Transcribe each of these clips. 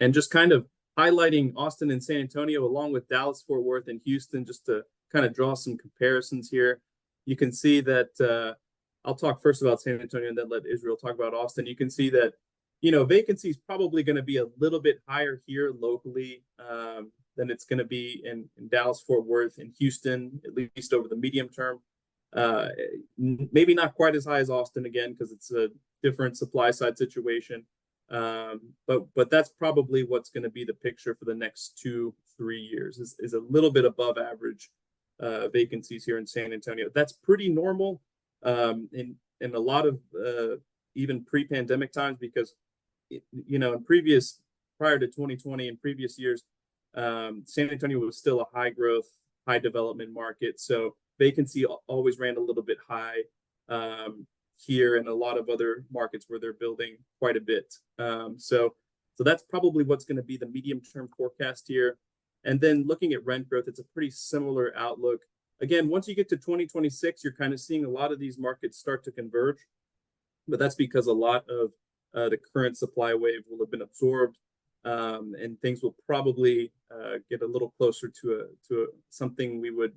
And just kind of highlighting Austin and San Antonio along with Dallas, Fort Worth, and Houston, just to kind of draw some comparisons here. You can see that I'll talk first about San Antonio and then let Israel talk about Austin. You can see that, vacancy is probably going to be a little bit higher here locally than it's going to be in Dallas, Fort Worth, and Houston, at least over the medium term. Maybe not quite as high as Austin again, because it's a different supply side situation. But that's probably what's going to be the picture for the next 2-3 years is a little bit above average vacancies here in San Antonio. That's pretty normal in a lot of even pre-pandemic times, because prior to 2020 and previous years, San Antonio was still a high growth, high development market, so vacancy always ran a little bit high here, and a lot of other markets where they're building quite a bit. So that's probably what's going to be the medium term forecast here. And then looking at rent growth, it's a pretty similar outlook. Again, once you get to 2026, you're kind of seeing a lot of these markets start to converge, but that's because a lot of the current supply wave will have been absorbed, and things will probably get a little closer to something we would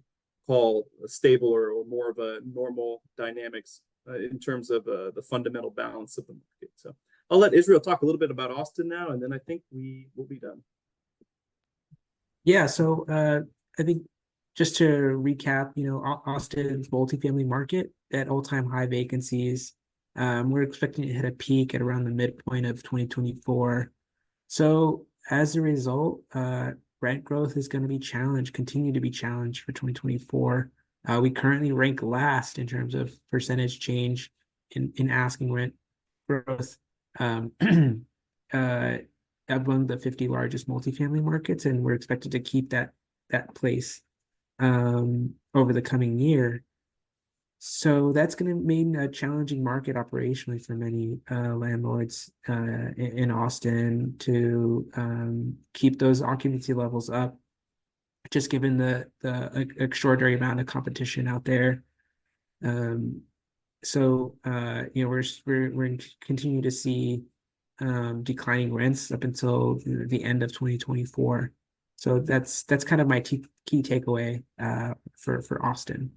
call a stable or more of a normal dynamics in terms of the fundamental balance of the market. So I'll let Israel talk a little bit about Austin now, and then I think we will be done. Yeah, so I think just to recap, Austin's multifamily market at all-time high vacancies. We're expecting to hit a peak at around the midpoint of 2024. So as a result, rent growth is going to continue to be challenged for 2024. We currently rank last in terms of percentage change in asking rent growth among the 50 largest multifamily markets, and we're expected to keep that place over the coming year. So that's going to mean a challenging market operationally for many landlords in Austin to keep those occupancy levels up, just given the extraordinary amount of competition out there. So we're continue to see declining rents up until the end of 2024. So that's kind of my key takeaway for Austin.